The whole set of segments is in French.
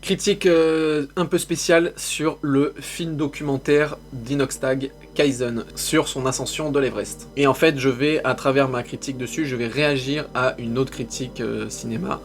Critique un peu spéciale sur le film documentaire d'Inoxtag, Kaizen, sur son ascension de l'Everest. Et en fait, je vais, à travers ma critique dessus, je vais réagir à une autre critique cinéma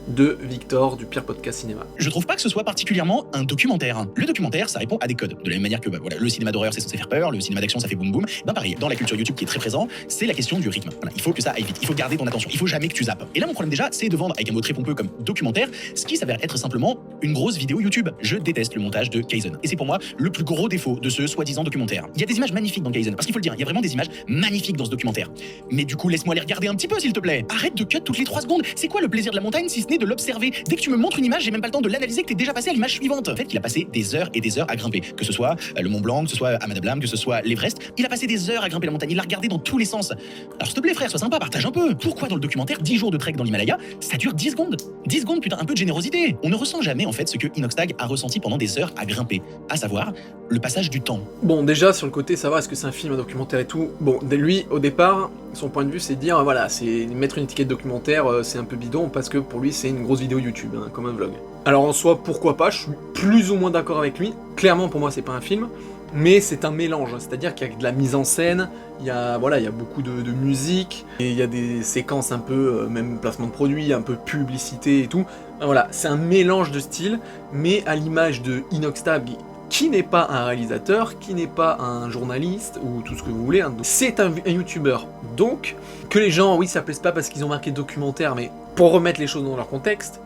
de Victor du Pire Podcast Cinéma. Je trouve pas que ce soit particulièrement un documentaire. Le documentaire, ça répond à des codes. De la même manière que voilà, le cinéma d'horreur, c'est censé faire peur, le cinéma d'action, ça fait boum boum. Ben pareil, dans la culture YouTube qui est très présent, c'est la question du rythme. Voilà, il faut que ça aille vite, il faut garder ton attention, il faut jamais que tu zappes. Et là, mon problème déjà, c'est de vendre avec un mot très pompeux comme documentaire, ce qui s'avère être simplement une grosse vidéo YouTube. Je déteste le montage de Kaizen. Et c'est pour moi le plus gros défaut de ce soi-disant documentaire. Il y a des images magnifiques dans Kaizen, parce qu'il faut le dire, il y a vraiment des images magnifiques dans ce documentaire. Mais du coup, laisse-moi les regarder un petit peu, s'il te plaît. Arrête de cut toutes les 3 secondes. C'est quoi le plaisir de la montagne si ce n'est de l'observer? Dès que tu me montres une image, j'ai même pas le temps de l'analyser, que t'es déjà passé à l'image suivante. En fait, il a passé des heures et des heures à grimper. Que ce soit le Mont Blanc, que ce soit Amadablam, que ce soit l'Everest. Il a passé des heures à grimper la montagne. Il l'a regardé dans tous les sens. Alors, s'il te plaît, frère, sois sympa, partage un peu. Pourquoi dans le documentaire 10 jours de trek dans l'Himalaya, ça dure 10 secondes? 10 secondes, putain, un peu de générosité. On ne ressent jamais, en fait, ce que Inoxtag a ressenti pendant des heures à grimper. À savoir, le passage du temps. Bon, déjà, sur le côté, ça va, est-ce que c'est un film, un documentaire et tout? Bon, lui, au départ, son point de vue, c'est de dire, voilà, c'est mettre une étiquette documentaire, c'est un peu bidon, parce que pour lui, c'est une grosse vidéo YouTube, hein, comme un vlog. Alors en soi, pourquoi pas, je suis plus ou moins d'accord avec lui. Clairement, pour moi, c'est pas un film, mais c'est un mélange, c'est-à-dire qu'il y a de la mise en scène, il y a beaucoup de musique, et il y a des séquences un peu, même placement de produits, un peu publicité et tout. Voilà, c'est un mélange de styles, mais à l'image de Inoxtag, qui n'est pas un réalisateur, qui n'est pas un journaliste, ou tout ce que vous voulez, hein. C'est un youtubeur. Donc, que les gens, oui, ça plaise pas parce qu'ils ont marqué documentaire, mais pour remettre les choses dans leur contexte,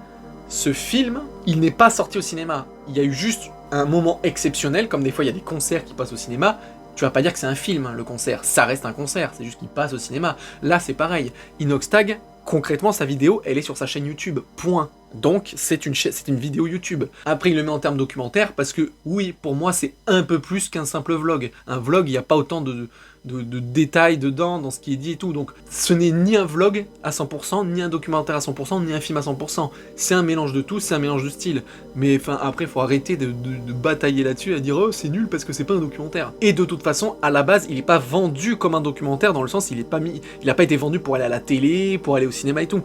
ce film, il n'est pas sorti au cinéma. Il y a eu juste un moment exceptionnel, comme des fois il y a des concerts qui passent au cinéma. Tu vas pas dire que c'est un film, hein, le concert. Ça reste un concert, c'est juste qu'il passe au cinéma. Là, c'est pareil. Inoxtag, concrètement, sa vidéo, elle est sur sa chaîne YouTube. Point. Donc, c'est une vidéo YouTube. Après, il le met en termes documentaire, parce que, oui, pour moi, c'est un peu plus qu'un simple vlog. Un vlog, il n'y a pas autant de détails dedans, dans ce qui est dit et tout. Donc, ce n'est ni un vlog à 100%, ni un documentaire à 100%, ni un film à 100%. C'est un mélange de tout, c'est un mélange de style. Mais enfin, après, il faut arrêter de batailler là-dessus, à dire « Oh, c'est nul parce que c'est pas un documentaire ». Et de toute façon, à la base, il n'est pas vendu comme un documentaire, dans le sens, il n'a pas été vendu pour aller à la télé, pour aller au cinéma et tout.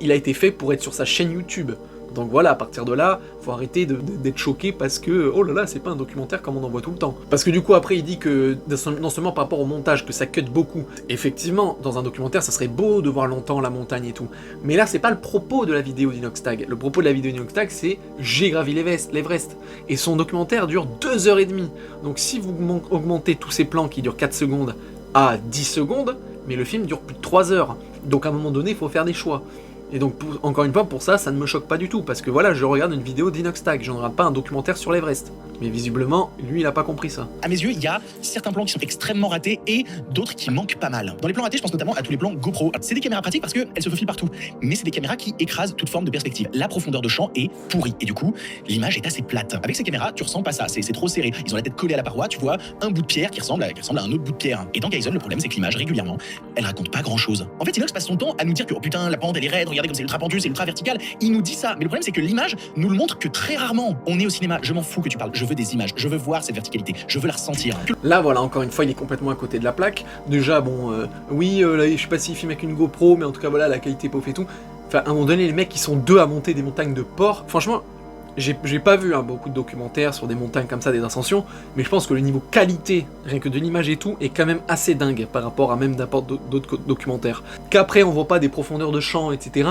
Il a été fait pour être sur sa chaîne YouTube. Donc voilà, à partir de là, faut arrêter d'être choqué parce que, oh là là, c'est pas un documentaire comme on en voit tout le temps. Parce que du coup, après, il dit que, non seulement par rapport au montage, que ça cut beaucoup. Effectivement, dans un documentaire, ça serait beau de voir longtemps la montagne et tout. Mais là, c'est pas le propos de la vidéo d'Inoxtag. Le propos de la vidéo d'Inoxtag, c'est « J'ai gravi l'Everest ». Et son documentaire dure 2h30. Donc si vous augmentez tous ces plans qui durent 4 secondes à 10 secondes, mais le film dure plus de 3 heures. Donc à un moment donné, il faut faire des choix. Et donc, encore une fois, pour ça, ça ne me choque pas du tout, parce que voilà, je regarde une vidéo d'Inoxtag, je ne regarde pas un documentaire sur l'Everest. Mais visiblement, lui, il a pas compris ça. À mes yeux, il y a certains plans qui sont extrêmement ratés et d'autres qui manquent pas mal. Dans les plans ratés, je pense notamment à tous les plans GoPro. C'est des caméras pratiques parce qu'elles se faufilent partout, mais c'est des caméras qui écrasent toute forme de perspective. La profondeur de champ est pourrie, et du coup, l'image est assez plate. Avec ces caméras, tu ressens pas ça, c'est trop serré. Ils ont la tête collée à la paroi, tu vois un bout de pierre qui ressemble à un autre bout de pierre. Et dans Kaizen, le problème, c'est que l'image, régulièrement, elle raconte pas grand-chose. En fait, Inox passe son temps à nous dire que, oh putain, la pente, elle est raide, regardez comme c'est ultra pentu, c'est ultra vertical. Il nous dit ça, mais le problème, c'est que l'image nous le montre que très rarement. On est au cinéma, je m'en fous que tu parles, je veux des images, je veux voir cette verticalité, je veux la ressentir. Là, voilà, encore une fois, il est complètement à côté de la plaque. Déjà, bon, oui, là, je sais pas s'il filme avec une GoPro, mais en tout cas, voilà, la qualité pas ouf et tout. Enfin, à un moment donné, les mecs, ils sont deux à monter des montagnes de porc. Franchement, j'ai pas vu beaucoup de documentaires sur des montagnes comme ça, des ascensions, mais je pense que le niveau qualité, rien que de l'image et tout, est quand même assez dingue par rapport à même n'importe d'autres documentaires. Qu'après, on voit pas des profondeurs de champ, etc.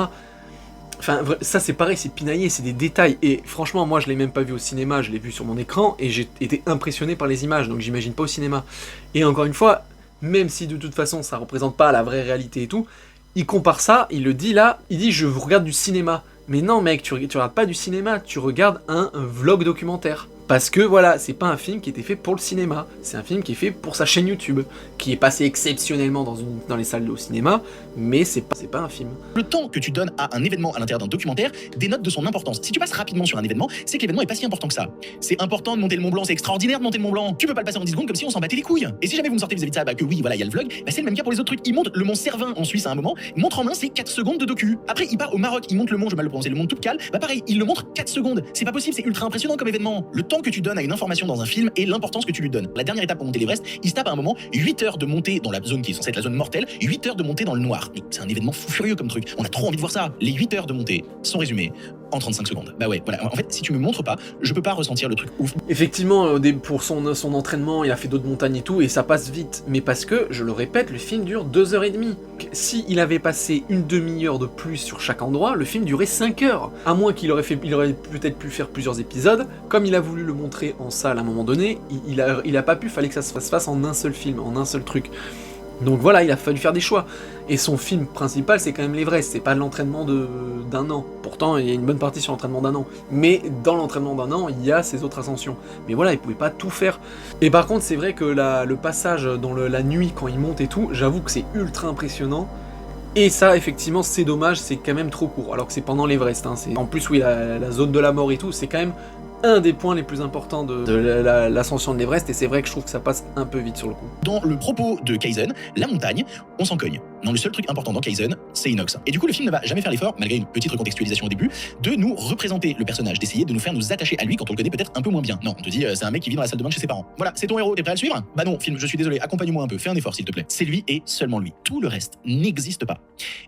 Enfin, ça c'est pareil, c'est pinaillé, c'est des détails, et franchement, moi je l'ai même pas vu au cinéma, je l'ai vu sur mon écran, et j'ai été impressionné par les images, donc j'imagine pas au cinéma. Et encore une fois, même si de toute façon ça représente pas la vraie réalité et tout, il compare ça, il le dit là, il dit je regarde du cinéma. Mais non mec, tu regardes pas du cinéma, tu regardes un vlog documentaire. Parce que voilà, c'est pas un film qui était fait pour le cinéma, c'est un film qui est fait pour sa chaîne YouTube, qui est passé exceptionnellement dans les salles au cinéma, mais c'est pas un film. Le temps que tu donnes à un événement à l'intérieur d'un documentaire dénote de son importance. Si tu passes rapidement sur un événement, c'est que l'événement est pas si important que ça. C'est important de monter le Mont Blanc, c'est extraordinaire de monter le Mont Blanc. Tu peux pas le passer en 10 secondes comme si on s'en battait les couilles. Et si jamais vous me sortez vis-à-vis de ça, que oui, voilà, il y a le vlog, c'est le même cas pour les autres trucs. Il monte le Mont Cervin en Suisse à un moment, montre en main, c'est 4 secondes de docu. Après, il part au Maroc, il monte le mont, je vais mal le prononcer, le mont Toubkal, pareil, il le montre 4 secondes. C'est pas possible, c'est ultra impressionnant comme événement. Le temps que tu donnes à une information dans un film et l'importance que tu lui donnes. La dernière étape pour monter l'Everest, il se tape à un moment 8 heures de montée dans la zone qui est censée être la zone mortelle, 8 heures de montée dans le noir. C'est un événement fou furieux comme truc. On a trop envie de voir ça. Les 8 heures de montée sont résumées en 35 secondes. Bah ouais, voilà. En fait, si tu me montres pas, je peux pas ressentir le truc ouf. Effectivement, pour son entraînement, il a fait d'autres montagnes et tout, et ça passe vite. Mais parce que, je le répète, le film dure 2h30. Si il avait passé une demi-heure de plus sur chaque endroit, le film durait 5 heures. À moins qu'il aurait peut-être pu faire plusieurs épisodes. Comme il a voulu le montrer en salle à un moment donné, il a pas pu, fallait que ça se fasse en un seul film, en un seul truc. Donc voilà, il a fallu faire des choix. Et son film principal, c'est quand même l'Everest, c'est pas l'entraînement d'un an. Pourtant, il y a une bonne partie sur l'entraînement d'un an. Mais dans l'entraînement d'un an, il y a ces autres ascensions. Mais voilà, il pouvait pas tout faire. Et par contre, c'est vrai que le passage dans la nuit, quand il monte et tout, j'avoue que c'est ultra impressionnant. Et ça, effectivement, c'est dommage, c'est quand même trop court. Alors que c'est pendant l'Everest. Hein, en plus, oui, la zone de la mort et tout, c'est quand même un des points les plus importants de l'ascension de l'Everest, et c'est vrai que je trouve que ça passe un peu vite sur le coup. Dans le propos de Kaizen, la montagne, on s'en cogne. Non, le seul truc important dans Kaizen, c'est Inox. Et du coup, le film ne va jamais faire l'effort, malgré une petite recontextualisation au début, de nous représenter le personnage, d'essayer de nous faire nous attacher à lui quand on le connaît peut-être un peu moins bien. Non, on te dit, c'est un mec qui vit dans la salle de bain de chez ses parents. Voilà, c'est ton héros, t'es prêt à le suivre? Bah non, film, je suis désolé, accompagne-moi un peu, fais un effort s'il te plaît. C'est lui et seulement lui. Tout le reste n'existe pas.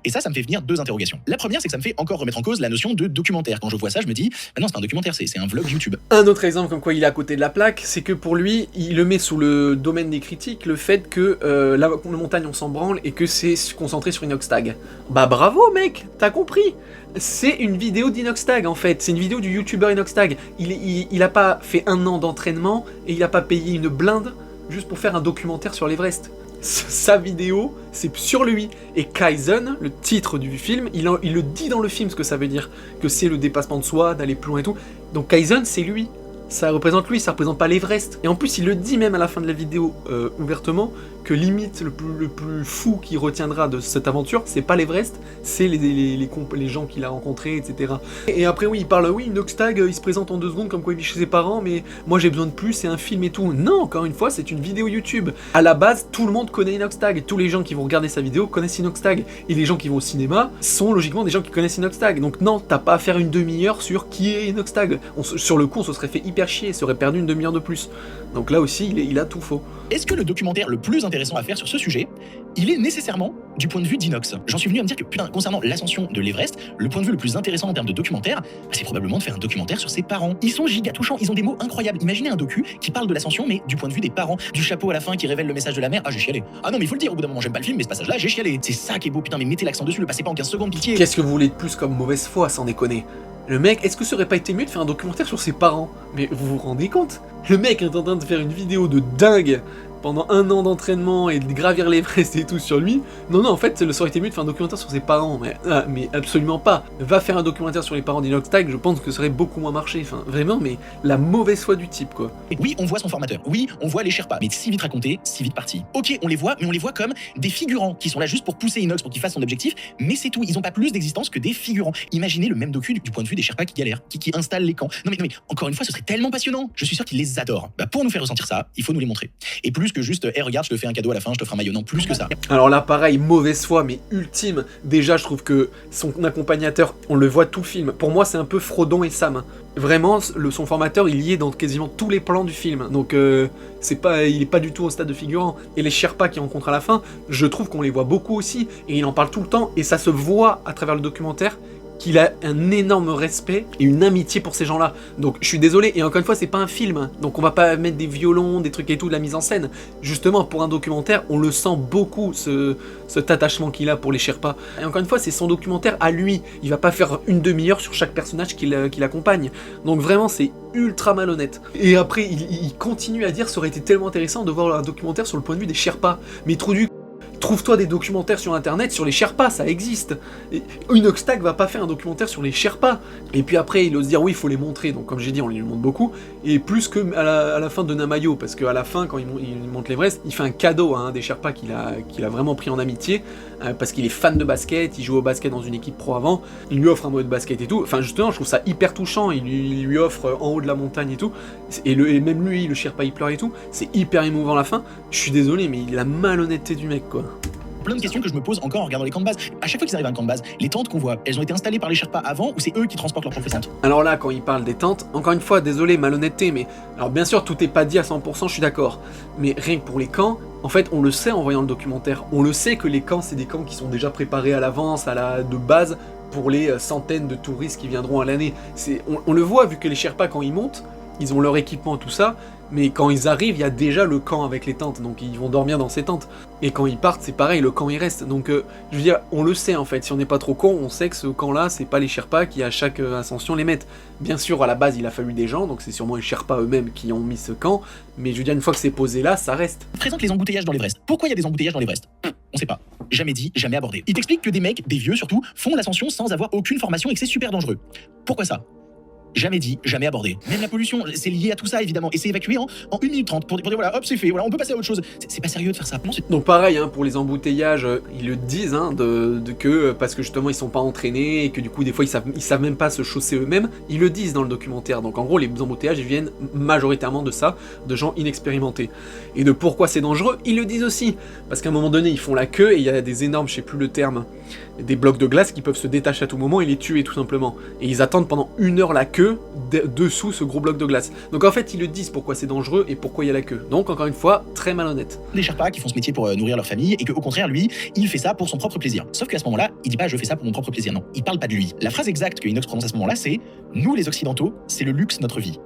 Et ça me fait venir deux interrogations. La première, c'est que ça me fait encore remettre en cause la notion de documentaire. Quand je vois ça, je me dis, bah non, c'est pas un documentaire, c'est un vlog YouTube. Un autre exemple comme quoi il est à côté de la plaque, c'est que pour lui, il le met sous le domaine des critiques, le fait que la montagne on s'en branle et que c'est concentré sur Inoxtag. Bah bravo mec, t'as compris. C'est une vidéo d'Inoxtag en fait, c'est une vidéo du youtubeur Inoxtag. Il a pas fait 1 an d'entraînement et il a pas payé une blinde juste pour faire un documentaire sur l'Everest. Sa vidéo, c'est sur lui. Et Kaizen, le titre du film, il le dit dans le film ce que ça veut dire, que c'est le dépassement de soi, d'aller plus loin et tout. Donc Kaizen, c'est lui. Ça représente lui, ça représente pas l'Everest. Et en plus, il le dit même à la fin de la vidéo ouvertement, que limite le plus fou qui retiendra de cette aventure, c'est pas l'Everest, c'est les gens qu'il a rencontrés, etc. Et après, oui, il parle, oui, Inoxtag, il se présente en 2 secondes comme quoi il vit chez ses parents, mais moi j'ai besoin de plus, c'est un film et tout. Non, encore une fois, c'est une vidéo YouTube. À la base, tout le monde connaît Inoxtag. Tous les gens qui vont regarder sa vidéo connaissent Inoxtag. Et les gens qui vont au cinéma sont logiquement des gens qui connaissent Inoxtag. Donc non, t'as pas à faire une demi-heure sur qui est Inoxtag. Sur le coup, on se serait fait hyper chier, ça aurait perdu une demi-heure de plus. Donc là aussi, il a tout faux. Est-ce que le documentaire le plus intéressant à faire sur ce sujet, il est nécessairement du point de vue d'Inox? J'en suis venu à me dire que, putain, concernant l'ascension de l'Everest, le point de vue le plus intéressant en termes de documentaire, c'est probablement de faire un documentaire sur ses parents. Ils sont giga touchants, ils ont des mots incroyables. Imaginez un docu qui parle de l'ascension, mais du point de vue des parents, du chapeau à la fin qui révèle le message de la mère. Ah, j'ai chialé. Ah non, mais il faut le dire, au bout d'un moment, j'aime pas le film, mais ce passage-là, j'ai chialé. C'est ça qui est beau, putain, mais mettez l'accent dessus, le passez pas en 15 secondes, pitié. Qu'est-ce que vous voulez de plus comme mauvaise foi, sans déconner? Le mec, est-ce que ça aurait pas été mieux de faire un documentaire sur ses parents? Mais vous vous rendez compte? Le mec est en train de faire une vidéo de dingue pendant 1 an d'entraînement et de gravir l'Everest et tout sur lui. Non, en fait, ça aurait été mieux de faire un documentaire sur ses parents, mais absolument pas. Va faire un documentaire sur les parents d'Inoxtag, je pense que ça aurait beaucoup moins marché. Enfin, vraiment, mais la mauvaise foi du type, quoi. Et oui, on voit son formateur, oui, on voit les Sherpas, mais si vite raconté, si vite parti. Ok, on les voit, mais on les voit comme des figurants qui sont là juste pour pousser Inox pour qu'il fasse son objectif, mais c'est tout, ils ont pas plus d'existence que des figurants. Imaginez le même docu du point de vue des Sherpas qui galèrent, qui installent les camps. Non mais, encore une fois, ce serait tellement passionnant. Je suis sûr qu'ils les adorent. Bah, pour nous faire ressentir ça, il faut nous les montrer. Et plus que juste, hey, regarde, je te fais un cadeau à la fin, je te ferai un maillot. Non, plus que ça. Alors là, pareil, mauvaise foi, mais ultime. Déjà, je trouve que son accompagnateur, on le voit tout le film. Pour moi, c'est un peu Frodon et Sam. Vraiment, son formateur, il y est dans quasiment tous les plans du film. Donc, il est pas du tout au stade de figurant. Et les Sherpas qu'il rencontre à la fin, je trouve qu'on les voit beaucoup aussi. Et il en parle tout le temps. Et ça se voit à travers le documentaire qu'il a un énorme respect et une amitié pour ces gens-là. Donc je suis désolé, et encore une fois, c'est pas un film, donc on va pas mettre des violons, des trucs et tout, de la mise en scène. Justement, pour un documentaire, on le sent beaucoup, cet attachement qu'il a pour les Sherpas. Et encore une fois, c'est son documentaire à lui, il va pas faire une demi-heure sur chaque personnage qui l'accompagne. Donc vraiment, c'est ultra malhonnête. Et après, il continue à dire, ça aurait été tellement intéressant de voir un documentaire sur le point de vue des Sherpas. Mais trop du trouve-toi des documentaires sur internet sur les Sherpas, ça existe. Inoxtag va pas faire un documentaire sur les Sherpas. Et puis après, il ose dire oui, il faut les montrer. Donc comme j'ai dit, on les montre beaucoup. Et plus que à la fin de Namayo, parce qu'à la fin, quand il monte l'Everest, il fait un cadeau à un des Sherpas qu'il a vraiment pris en amitié, parce qu'il est fan de basket, il joue au basket dans une équipe pro avant, il lui offre un maillot de basket et tout. Enfin justement, je trouve ça hyper touchant. Il lui offre en haut de la montagne et tout. Et même lui, le Sherpa, il pleure et tout. C'est hyper émouvant à la fin. Je suis désolé, mais il a la malhonnêteté du mec, quoi. Plein de questions que je me pose encore en regardant les camps de base. À chaque fois qu'ils arrivent à un camp de base, les tentes qu'on voit, elles ont été installées par les Sherpas avant ou c'est eux qui transportent leurs propres tentes? Alors là, quand il parle des tentes, encore une fois, désolé, malhonnêteté, mais... Alors bien sûr, tout est pas dit à 100%, je suis d'accord. Mais rien que pour les camps, en fait, on le sait en voyant le documentaire. On le sait que les camps, c'est des camps qui sont déjà préparés à l'avance, de base, pour les centaines de touristes qui viendront à l'année. On le voit, vu que les Sherpas, quand ils montent, ils ont leur équipement et tout ça, mais quand ils arrivent, il y a déjà le camp avec les tentes, donc ils vont dormir dans ces tentes. Et quand ils partent, c'est pareil, le camp il reste. Donc je veux dire, on le sait en fait, si on n'est pas trop con, on sait que ce camp-là, c'est pas les Sherpas qui à chaque ascension les mettent. Bien sûr, à la base, il a fallu des gens, donc c'est sûrement les Sherpas eux-mêmes qui ont mis ce camp, mais je veux dire, une fois que c'est posé là, ça reste. Présente les embouteillages dans l'Everest. Pourquoi il y a des embouteillages dans l'Everest? On sait pas. Jamais dit, jamais abordé. Il t'explique que des mecs, des vieux surtout, font l'ascension sans avoir aucune formation et que c'est super dangereux. Pourquoi ça? Jamais dit, jamais abordé. Même la pollution, c'est lié à tout ça évidemment, et c'est évacué en 1 minute 30 pour dire voilà, hop, c'est fait, voilà, on peut passer à autre chose. C'est pas sérieux de faire ça. Donc pareil, hein, pour les embouteillages, ils le disent, hein, parce que justement ils sont pas entraînés, et que du coup des fois ils savent même pas se chausser eux-mêmes, ils le disent dans le documentaire. Donc en gros les embouteillages ils viennent majoritairement de ça, de gens inexpérimentés. Et de pourquoi c'est dangereux, ils le disent aussi. Parce qu'à un moment donné ils font la queue, et il y a des énormes, je sais plus le terme, des blocs de glace qui peuvent se détacher à tout moment et les tuer tout simplement. Et ils attendent pendant 1 heure la queue dessous ce gros bloc de glace. Donc en fait ils le disent pourquoi c'est dangereux et pourquoi il y a la queue. Donc encore une fois, très malhonnête. Des Sherpas qui font ce métier pour nourrir leur famille et qu'au contraire lui, il fait ça pour son propre plaisir. Sauf qu'à ce moment-là, il dit pas je fais ça pour mon propre plaisir, non. Il parle pas de lui. La phrase exacte que Inox prononce à ce moment-là c'est nous les occidentaux, c'est le luxe notre vie.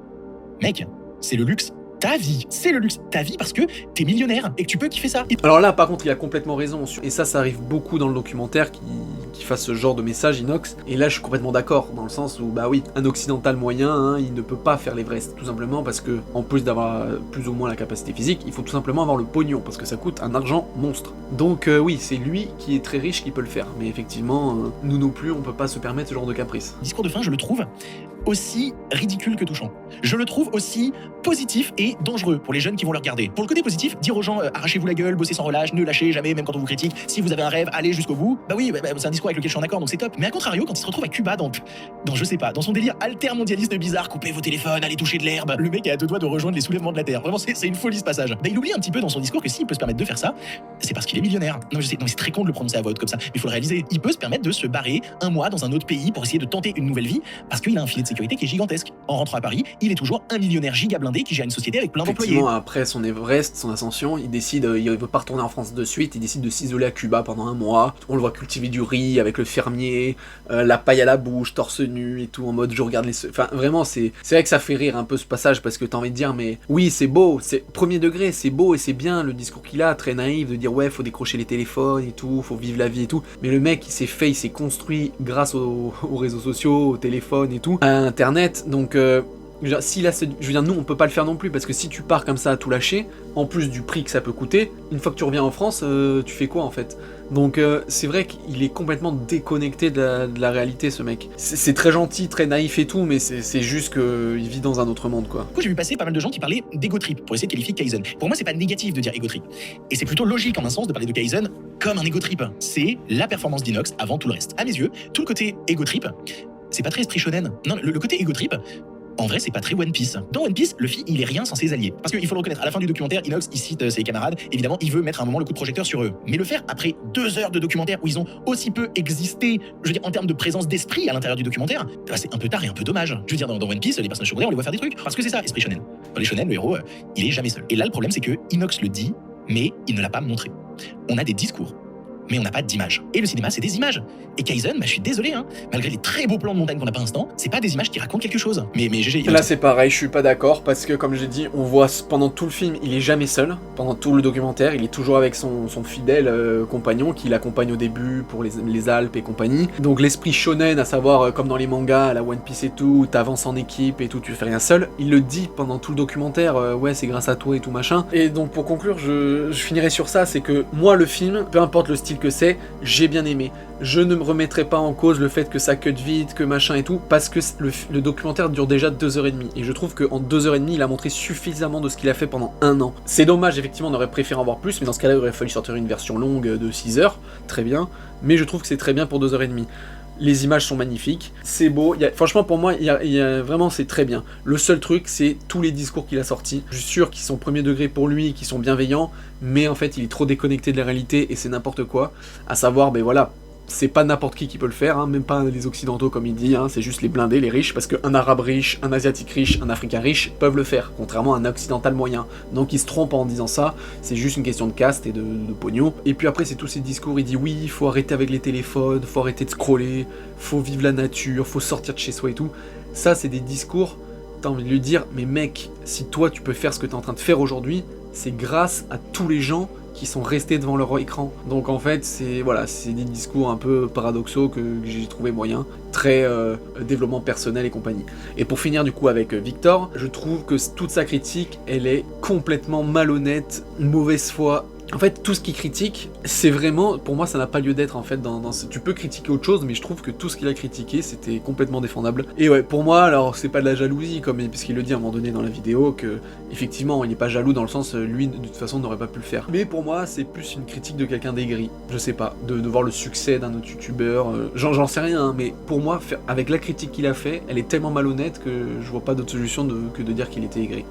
Mec, c'est le luxe ta vie, c'est le luxe ta vie parce que t'es millionnaire et que tu peux kiffer ça. Alors là par contre il a complètement raison, et ça arrive beaucoup dans le documentaire qui fasse ce genre de message Inox, et là je suis complètement d'accord, dans le sens où bah oui, un occidental moyen, hein, il ne peut pas faire l'Everest, tout simplement parce que en plus d'avoir plus ou moins la capacité physique, il faut tout simplement avoir le pognon, parce que ça coûte un argent monstre. Donc oui, c'est lui qui est très riche qui peut le faire, mais effectivement, nous non plus, on peut pas se permettre ce genre de caprice. Le discours de fin, je le trouve aussi ridicule que touchant. Je le trouve aussi positif et dangereux pour les jeunes qui vont le regarder. Pour le côté positif, dire aux gens arrachez-vous la gueule, bossez sans relâche, ne lâchez jamais, même quand on vous critique, si vous avez un rêve, allez jusqu'au bout. Bah oui, c'est un discours avec lequel je suis en accord, donc c'est top. Mais à contrario, quand il se retrouve à Cuba, dans je sais pas, dans son délire altermondialiste bizarre, coupez vos téléphones, allez toucher de l'herbe, le mec est à 2 doigts de rejoindre les soulèvements de la Terre. Vraiment, c'est une folie ce passage. Bah, il oublie un petit peu dans son discours que s'il peut se permettre de faire ça, c'est parce qu'il est millionnaire. Non, je sais, non, c'est très con de le prononcer à voix haute comme ça, mais il faut le réaliser. Il peut se permettre de se barrer 1 mois dans un autre pays pour essayer de tenter une nouvelle vie, parce qu'il a un filet de sécurité qui est gigantesque. En rentrant à Paris, il est toujours un millionnaire giga blindé qui gère une société avec plein d'employés. Après son Everest, son ascension, il décide, il veut pas retourner en France de suite, il décide de s'isoler à Cuba pendant 1 mois. On le voit cultiver du riz avec le fermier, la paille à la bouche, torse nu et tout, en mode je regarde les... Enfin vraiment, c'est vrai que ça fait rire un peu ce passage, parce que t'as envie de dire, mais oui c'est beau, c'est premier degré, c'est beau et c'est bien le discours qu'il a, très naïf, de dire ouais faut décrocher les téléphones et tout, faut vivre la vie et tout. Mais le mec il s'est construit grâce aux réseaux sociaux, au téléphone et tout, à internet, donc... je veux dire, nous on peut pas le faire non plus, parce que si tu pars comme ça à tout lâcher, en plus du prix que ça peut coûter, une fois que tu reviens en France, tu fais quoi en fait? Donc c'est vrai qu'il est complètement déconnecté de la réalité ce mec. C'est très gentil, très naïf et tout, mais c'est juste qu'il vit dans un autre monde quoi. Du coup j'ai vu passer pas mal de gens qui parlaient d'ego trip pour essayer de qualifier Kaizen. Pour moi c'est pas négatif de dire ego trip. Et c'est plutôt logique en un sens de parler de Kaizen comme un ego trip. C'est la performance d'Inox avant tout le reste. À mes yeux, tout le côté ego trip, c'est pas très esprit shonen. Non, le côté ego trip, en vrai, c'est pas très One Piece. Dans One Piece, Luffy, il est rien sans ses alliés. Parce qu'il faut le reconnaître, à la fin du documentaire, Inox, il cite ses camarades. Évidemment, il veut mettre un moment le coup de projecteur sur eux. Mais le faire après 2 heures de documentaire où ils ont aussi peu existé, je veux dire, en termes de présence d'esprit à l'intérieur du documentaire, bah, c'est un peu tard et un peu dommage. Je veux dire, dans One Piece, les personnages secondaires, on les voit faire des trucs. Parce que c'est ça, esprit shonen. Dans les shonen, le héros, il est jamais seul. Et là, le problème, c'est que Inox le dit, mais il ne l'a pas montré. On a des discours, mais on n'a pas d'image. Et le cinéma, c'est des images. Et Kaizen, bah, je suis désolé, hein, malgré les très beaux plans de montagne qu'on a pas un instant, c'est pas des images qui racontent quelque chose. Mais GG. Là, c'est pareil, je suis pas d'accord, parce que comme j'ai dit, on voit pendant tout le film, il est jamais seul. Pendant tout le documentaire, il est toujours avec son fidèle compagnon, qui l'accompagne au début pour les Alpes et compagnie. Donc l'esprit shonen, à savoir, comme dans les mangas, à la One Piece et tout, t'avances en équipe et tout, tu fais rien seul. Il le dit pendant tout le documentaire, ouais, c'est grâce à toi et tout machin. Et donc pour conclure, je finirai sur ça, c'est que moi, le film, peu importe le style que c'est, j'ai bien aimé. Je ne me remettrai pas en cause le fait que ça cut vite, que machin et tout, parce que le documentaire dure déjà 2h30, et je trouve qu'en 2h30, il a montré suffisamment de ce qu'il a fait pendant 1 an. C'est dommage, effectivement, on aurait préféré en voir plus, mais dans ce cas-là, il aurait fallu sortir une version longue de 6 heures, très bien, mais je trouve que c'est très bien pour 2h30. Les images sont magnifiques, c'est beau, franchement pour moi, vraiment c'est très bien. Le seul truc, c'est tous les discours qu'il a sortis. Je suis sûr qu'ils sont premier degré pour lui, qu'ils sont bienveillants, mais en fait il est trop déconnecté de la réalité et c'est n'importe quoi. À savoir, ben voilà, c'est pas n'importe qui peut le faire, hein, même pas les occidentaux comme il dit, hein, c'est juste les blindés, les riches, parce qu'un arabe riche, un asiatique riche, un africain riche peuvent le faire, contrairement à un occidental moyen. Donc il se trompe en disant ça, c'est juste une question de caste et de pognon. Et puis après c'est tous ces discours, il dit oui, il faut arrêter avec les téléphones, faut arrêter de scroller, faut vivre la nature, faut sortir de chez soi et tout. Ça c'est des discours, t'as envie de lui dire, mais mec, si toi tu peux faire ce que t'es en train de faire aujourd'hui, c'est grâce à tous les gens qui sont restés devant leur écran. Donc en fait, c'est des discours un peu paradoxaux que j'ai trouvé moyens, très développement personnel et compagnie. Et pour finir du coup avec Victor, je trouve que toute sa critique, elle est complètement malhonnête, mauvaise foi. En fait, tout ce qu'il critique, c'est vraiment, pour moi, ça n'a pas lieu d'être en fait. Tu peux critiquer autre chose, mais je trouve que tout ce qu'il a critiqué, c'était complètement défendable. Et ouais, pour moi, alors c'est pas de la jalousie, puisqu'il le dit à un moment donné dans la vidéo, que effectivement, il n'est pas jaloux dans le sens, lui, de toute façon, n'aurait pas pu le faire. Mais pour moi, c'est plus une critique de quelqu'un d'aigri. Je sais pas, de voir le succès d'un autre youtubeur. J'en sais rien, hein, mais pour moi, avec la critique qu'il a fait, elle est tellement malhonnête que je vois pas d'autre solution que de dire qu'il était aigri.